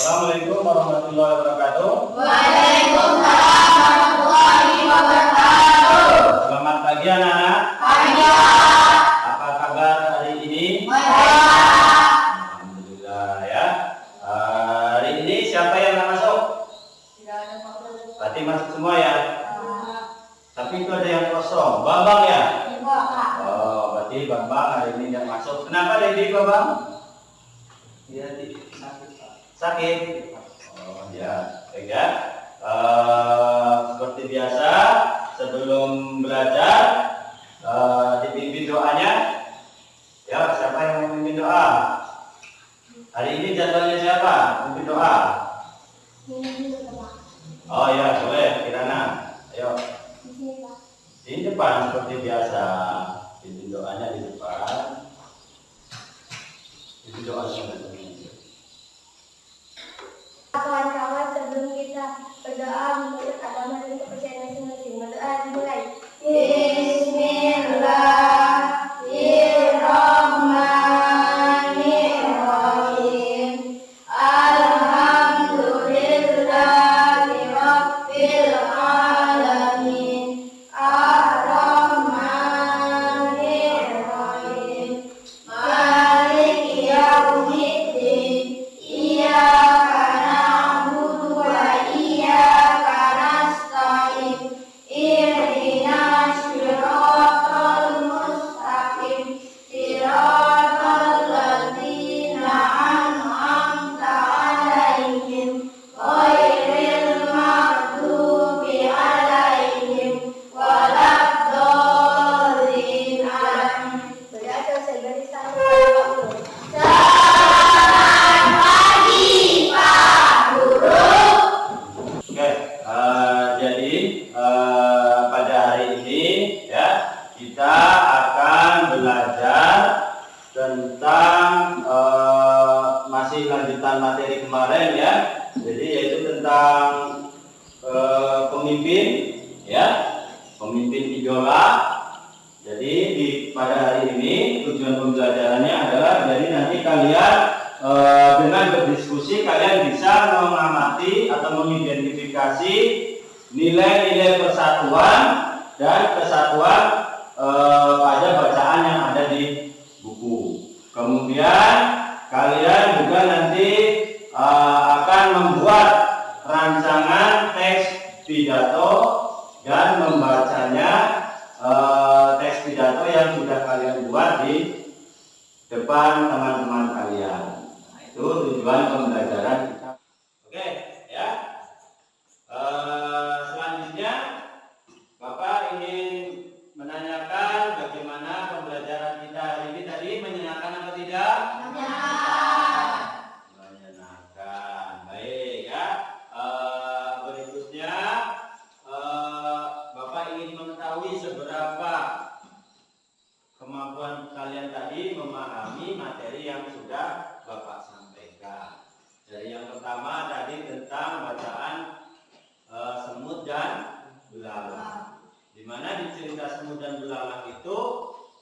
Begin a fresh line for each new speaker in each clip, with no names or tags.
Assalamualaikum warahmatullahi wabarakatuh.
Waalaikumsalam warahmatullahi wabarakatuh.
Selamat pagi anak-anak.
Pagi.
Apa kabar hari ini?
Baik.
Alhamdulillah ya. Hari ini siapa yang nggak masuk?
Tidak ada maksud.
Berarti masuk semua ya. Tapi itu ada yang kosong. Bambang ya? Oh, berarti Bambang hari ini yang masuk. Kenapa Dedi Bambang? Iya, sakit. Oh ya, baik ya. Seperti biasa, sebelum belajar dipimpin doanya. Ya, siapa yang mau memimpin doa? Hari ini jadwalnya siapa? Memimpin doa. Oh ya, boleh, Kirana. Ayo. Di depan seperti biasa. Pimpin doanya di depan. Pimpin doanya.
Kawan-kawan, sebelum kita berdoa menurut agama dan kepercayaan masing-masing, berdoa dimulai. Bismillahirrahmanirrahim. Alhamdulillahi rabbil alamin. Ar-Rahmanirrahim. Maliki yaumiddin. Iyyaka na'budu wa iyyaka nasta'in. Ihdinas siratal mustaqim. Siratal ladzina an'amta 'alaihim ghairil maghdubi 'alaihim waladdallin. Amin. Berdoa selesai dari sana kepada Pak Guru. Selamat pagi Pak Guru.
Oke, jadi pada hari ini ya kita akan belajar tentang masih lanjutan materi kemarin ya. Jadi yaitu tentang pemimpin ya, pemimpin idola. Jadi pada hari ini tujuan pembelajarannya adalah jadi nanti kalian dengan berdiskusi kalian bisa mengamati atau mengidentifikasi nilai-nilai persatuan dan kesatuan pada bacaan yang ada di buku. Kemudian kalian juga nanti akan membuat rancangan teks pidato dan membacanya teks pidato yang sudah kalian buat di depan teman-teman kalian. Nah, itu tujuan pembelajaran kita. Oke, ya. Selanjutnya, Bapak ingin menanyakan bagaimana pembelajaran kita hari ini tadi, menyenangkan apa tidak? Menyenangkan. Baik ya. Berikutnya, Bapak ingin mengetahui seberapa kemampuan kalian tadi memahami materi yang sudah Bapak sampaikan. Jadi yang pertama tadi tentang bacaan semut dan belalang. Di mana di cerita semut dan belalang itu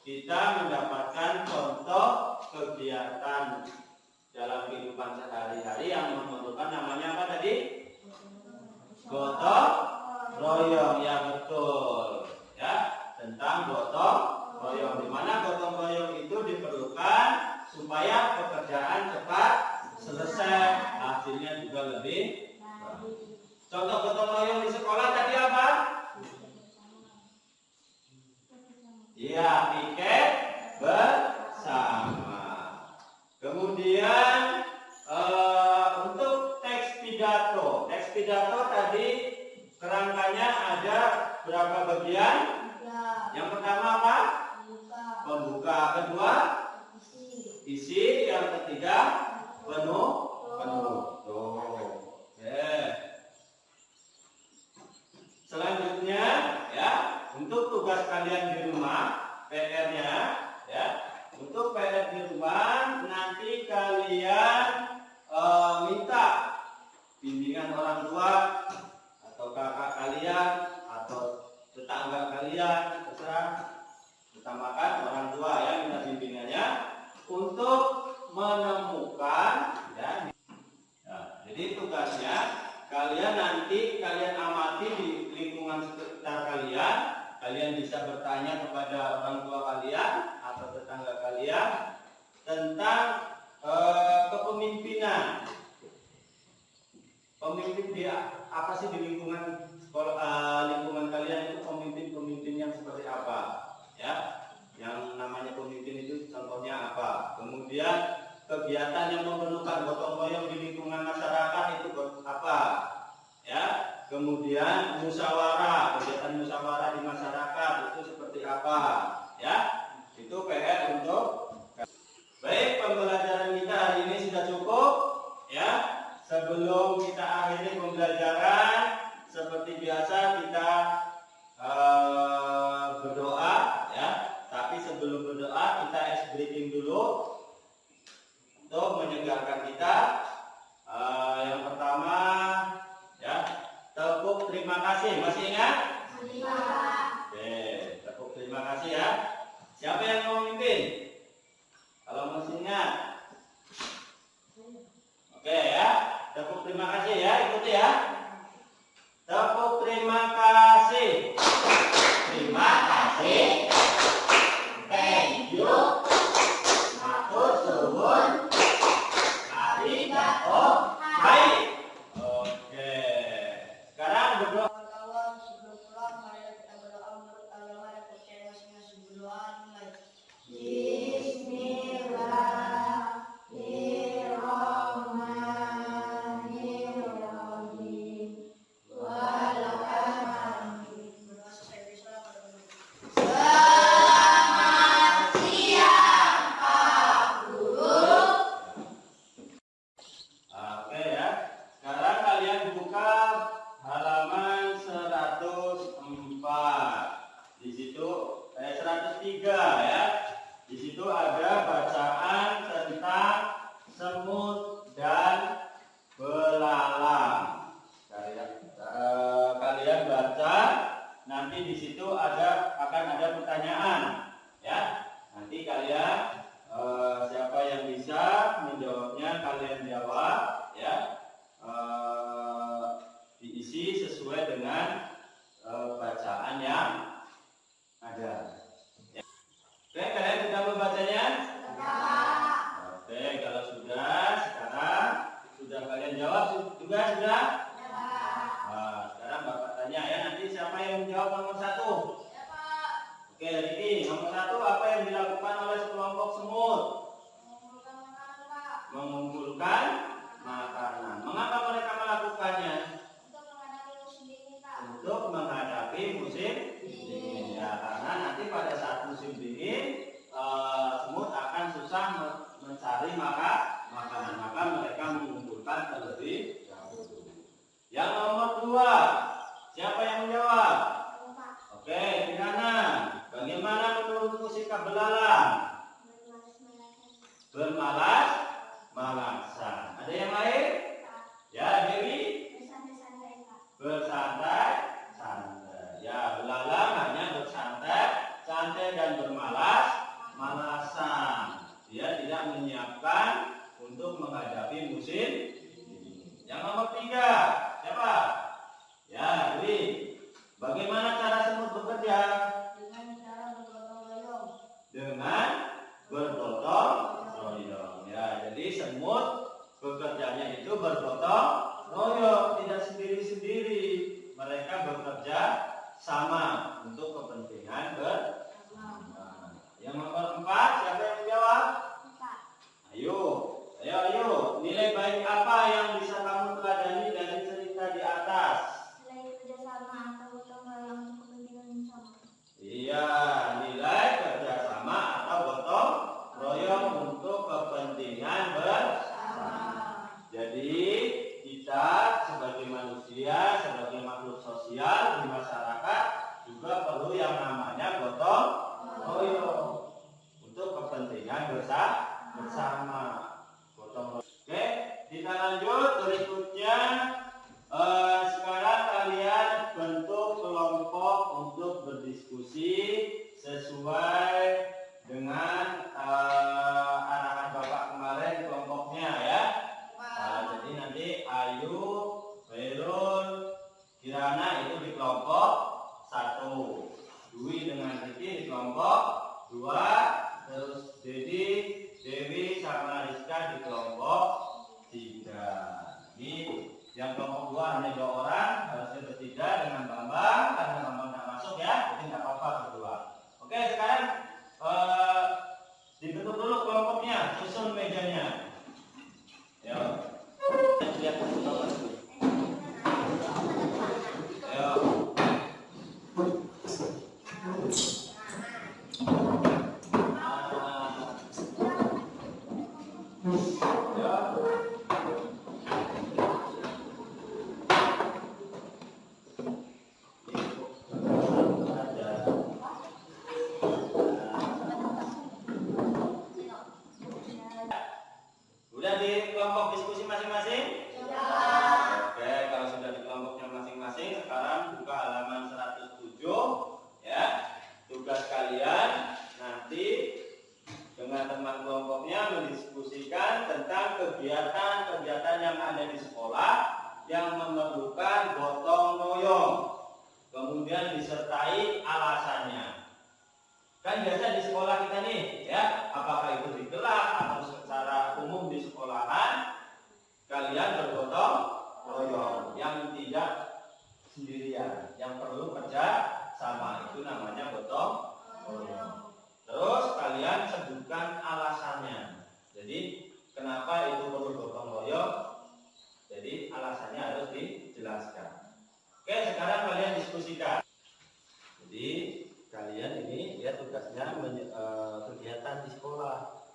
kita mendapatkan contoh kegiatan dalam kehidupan sehari-hari yang memerlukan namanya apa tadi? Gotong royong. Ya betul. Ya, tentang gotong royong. Di mana gotong royong itu diperlukan supaya pekerjaan cepat selesai, hasilnya juga lebih baik. Contoh gotong royong di sekolah tadi apa? Iya, piket bersama. Kemudian untuk teks pidato tadi kerangkanya ada berapa bagian? Yang pertama apa? Pembuka. Kedua isi. Yang ketiga penutup. Selanjutnya ya, untuk tugas kalian di rumah, PR-nya ya, untuk PR di rumah nanti kalian minta bimbingan orang tua atau kakak kalian atau tetangga kalian, terserah, utamakan orang tua ya, minta bimbingannya untuk menemukan ya, kalian atau tetangga kalian tentang kepemimpinan. Pemimpin dia apa sih di lingkungan sekolah, lingkungan kalian itu pemimpin yang seperti apa? Ya, yang namanya pemimpin itu contohnya apa? Kemudian kegiatan yang memerlukan gotong royong di lingkungan masyarakat itu apa? Ya, kemudian musyawarah, kegiatan musyawarah di masyarakat itu seperti apa? Ya, itu PR untuk. Baik, pembelajaran kita hari ini sudah cukup. Ya. Sebelum kita akhiri pembelajaran, seperti biasa kita berdoa, ya. Tapi sebelum berdoa kita ice breaking dulu untuk menyegarkan kita. Yang pertama, ya, tepuk terima kasih. Masih ingat? Oke, tepuk terima kasih ya. Siapa yang mau memimpin? Kalau masih ingat, oke ya. Tepuk terima kasih ya, ikuti ya. Tepuk terima kasih. Terima kasih. Thank you. Matur suwun. Arigato. Baik. Oke. Sekarang berdoa.
Kawan-kawan, sebelum pulang mari kita berdoa menurut agama dan percaya masing-masing. Berdoa mulai.
Oke ya. Sekarang kalian buka halaman 104. Di situ 103 ya. Di situ ada bacaan tentang semut dan belalang. Kalian baca, nanti di situ akan ada pertanyaan, ya. Nanti kalian siapa yang bisa menjawabnya kalian jawab, ya. Diisi sesuai dengan bacaan yang ada. Oke, kalian sudah membacanya? Oke, kalau sudah, sekarang sudah kalian jawab juga sudah? Nah, sekarang Bapak tanya ya, nanti siapa yang menjawab nomor 1? Oke, Riki, nomor 1 apa yang dilakukan oleh sekelompok semut? Mengumpulkan makanan. Mengapa mereka melakukannya? Untuk menghadapi musim dingin. Ya, karena nanti pada saat musim dingin semut akan susah mencari makanan, maka mereka mengumpulkan terlebih dahulu. Yang nomor 2, siapa yang menjawab? Oke, Kirana, bagaimana menurutmu sikap belalang? Bermalas-malasan. Ada yang lain? Ya, Dewi? Bersantai-santai. Ya, belalang hanya bersantai-santai dan bermalas-malasan. Dia tidak menyiapkan untuk menghadapi musim dingin. Yang nomor 3, siapa? Ya, Dewi. Bagaimana cara semut bekerja?
Dengan cara bergotong royong.
Dengan bergotong royong. Ya, jadi semut bekerjanya itu bergotong royong, tidak sendiri-sendiri. Mereka bekerja sama untuk kepentingan bersama. Yang nomor 4, siapa yang menjawab? Ayo. Nilai baik apa yang bisa kamu teladani dari cerita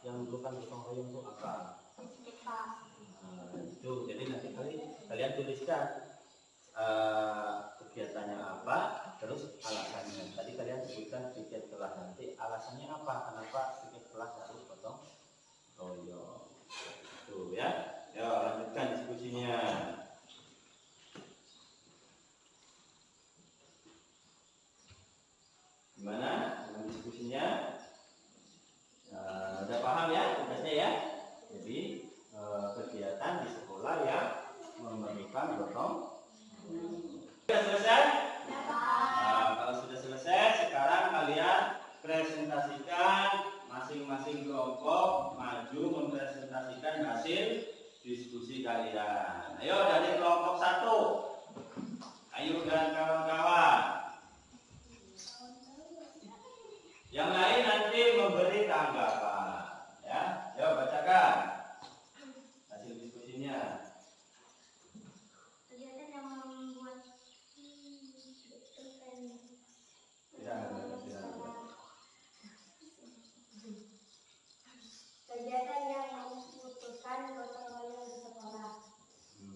yang bukan gotong royong itu apa?
Kita.
Itu jadi nanti kalian tuliskan kegiatannya apa, terus alasannya. Tadi kalian sebutkan piket kelas, nanti alasannya apa? Kenapa piket kelas harus gotong royong? Itu ya. Ya, lanjutkan diskusinya. Gimana dengan diskusinya? Udah paham ya tugasnya ya? Jadi kegiatan di sekolah yang memerlukan gotong. Sudah selesai? Kalau sudah selesai, sekarang kalian presentasikan masing-masing kelompok maju mempresentasikan hasil diskusi kalian. Ayo dari kelompok 1. Ayo dan kawan-kawan. Yang lain nanti memberi tanggapan. Ya, ayo bacakan hasil diskusinya.
Kegiatan yang membuat kegiatan yang membutuhkan gotong royong di sekolah. 1.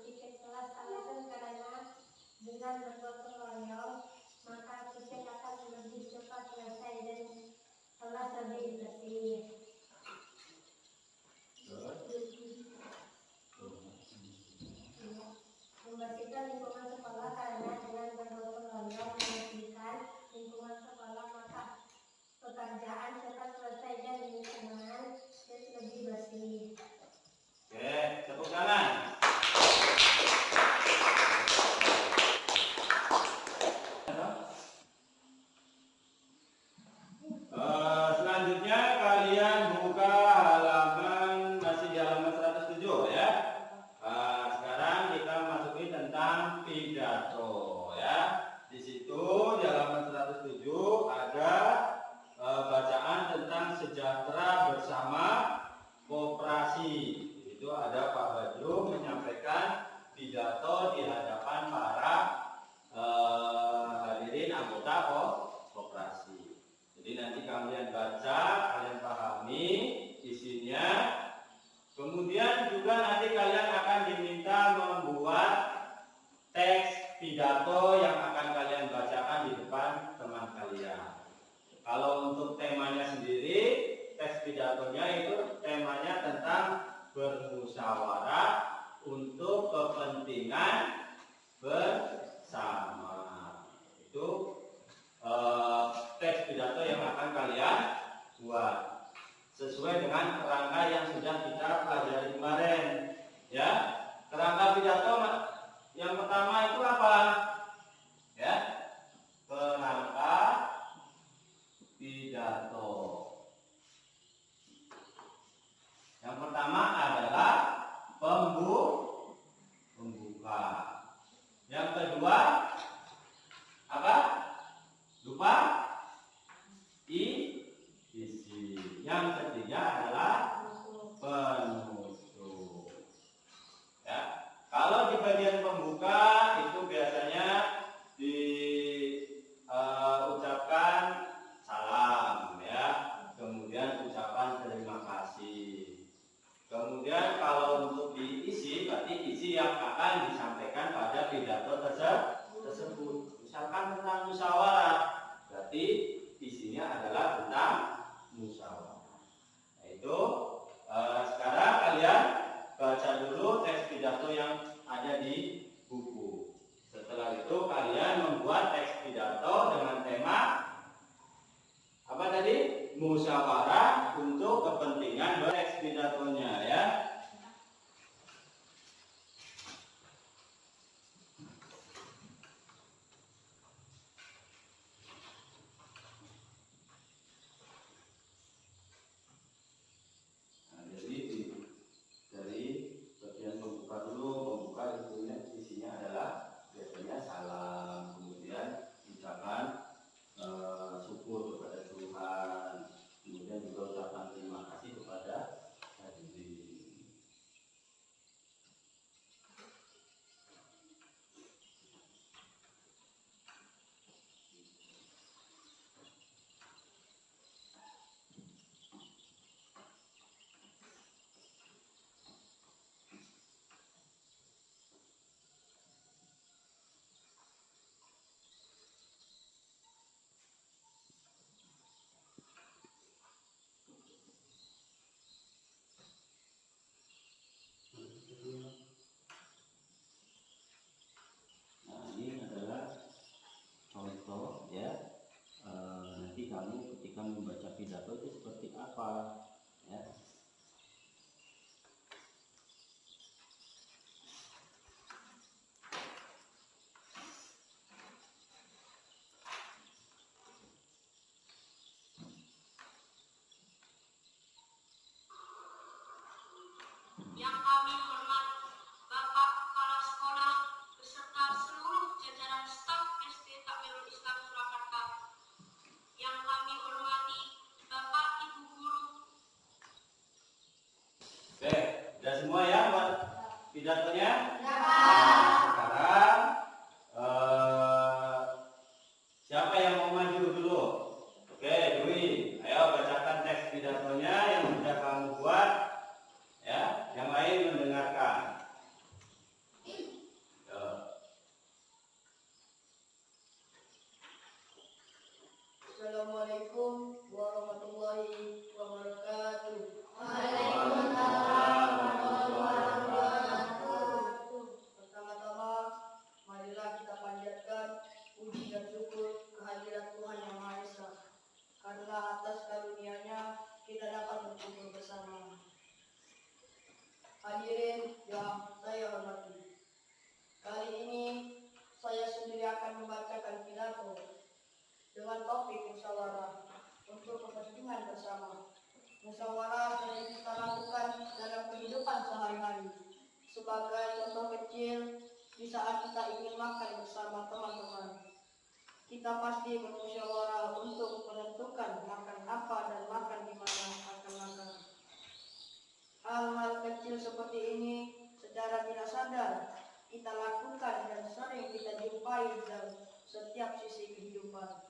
Piket kelas. Alasan karena dengan bergotong royong maka piket akan lebih cepat selesai dan kelas lebih bersih. Membersihkan lingkungan sekolah karena dengan bergotong royong membersihkan lingkungan sekolah maka pekerjaan cepat selesai dan lingkungan lebih bersih.
Oke, tepuk tangan. Selanjutnya kalian buka halaman, masih di halaman 107 ya. Sekarang kita masuki tentang pidato ya. Di situ di halaman 107 ada bacaan tentang sejahtera bersama koperasi. Itu ada Pak Badru menyampaikan pidato di hadapan para hadirin anggota koperasi. Jadi nanti kalian baca, kalian pahami isinya. Kemudian juga nanti kalian akan diminta membuat teks pidato yang akan kalian bacakan di depan teman kalian. Kalau untuk temanya sendiri, teks pidatonya itu temanya tentang bermusyawarah untuk kepentingan bersama. Itu teks pidato yang akan kalian buat sesuai dengan kerangka yang sudah kita pelajari kemarin ya. Kerangka pidato yang pertama itu apa ya? Kerangka pidato yang pertama adalah pembuka. Yang kedua apa? Lupa isi. Yang ketiga adalah penutup. Ya. Kalau di bagian pembuka itu biasanya diucapkan salam ya. Kemudian ucapan terima kasih. Kemudian kalau untuk diisi, berarti isi yang akan disampaikan pada pidato tersebut. Misalkan tentang musyawarah, berarti isinya adalah tentang musyawarah. Nah, itu sekarang kalian baca dulu teks pidato yang ada di buku. Setelah itu kalian membuat teks pidato dengan tema apa tadi? Musyawarah untuk kepentingan teks pidatonya ya. Syukur kepada Tuhan, kemudian juga kita membaca pidato itu seperti apa, ya.
Yang kami hormat Bapak Kepala Sekolah beserta seluruh jajaran staf SD Takmirul Islam Surakarta. Yang kami hormati Bapak Ibu Guru.
Oke, udah semua ya buat pidatonya?
Ya.
Sekarang siapa yang mau maju dulu? Oke, Dwi, ayo bacakan teks pidatonya yang sudah kamu buat, ya. Yang lain mendengarkan. Yo.
Assalamualaikum warahmatullahi wabarakatuh.
Waalaikumsalam warahmatullahi
wabarakatuh. Pertama-tama, marilah kita panjatkan puji dan syukur kehadirat Tuhan Yang Maha Esa. Karena atas karunia-Nya kita dapat berkumpul bersama. Hadirin yang saya hormati, kali ini saya sendiri akan membacakan pidato dengan topik musyawarah untuk kepentingan bersama. Musyawarah sering kita lakukan dalam kehidupan sehari-hari sebagai contoh kecil di saat kita ingin makan bersama teman-teman. Kita pasti bermusyawarah untuk menentukan makan apa dan makan di mana akan makan. Hal-hal kecil seperti ini secara tidak sadar kita lakukan dan sering kita jumpai dalam setiap sisi kehidupan.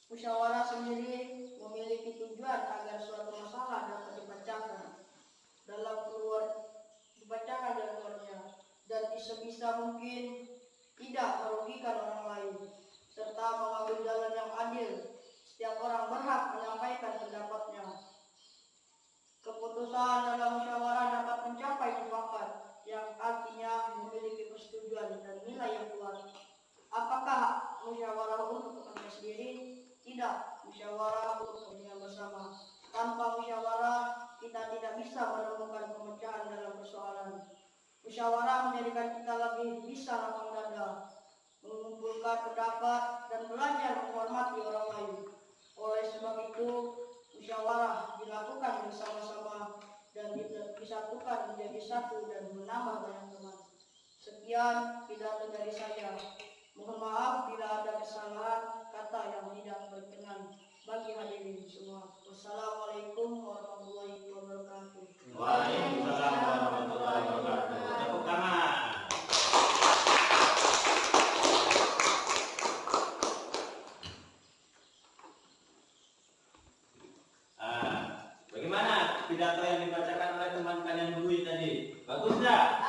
Musyawarah sendiri memiliki tujuan agar suatu masalah dapat dibacakan dalam luarnya dan sebisa mungkin tidak merugikan orang lain serta mengambil jalan yang adil. Setiap orang berhak menyampaikan pendapatnya. Keputusan dalam musyawarah dapat mencapai mufakat yang artinya memiliki persetujuan dan nilai yang kuat. Apakah musyawarah untuk kepentingan sendiri? Tidak, musyawarah untuk kepentingan bersama. Tanpa musyawarah kita tidak bisa menemukan pemecahan dalam persoalan. Musyawarah menjadikan kita lebih bisa lapang dada, mengumpulkan pendapat dan belajar menghormati orang lain. Oleh sebab itu, musyawarah dilakukan bersama-sama dan disatukan menjadi satu dan menambah banyak teman. Sekian pidato dari saya. Mohon maaf bila ada kesalahan kata yang tidak berkenan bagi hadirin semua. Wassalamualaikum warahmatullahi wabarakatuh.
Waalaikumsalam warahmatullahi wabarakatuh. Tepuk tangan. Bagaimana pidato yang dibacakan oleh teman kalian Dwi tadi? Bagus tidak?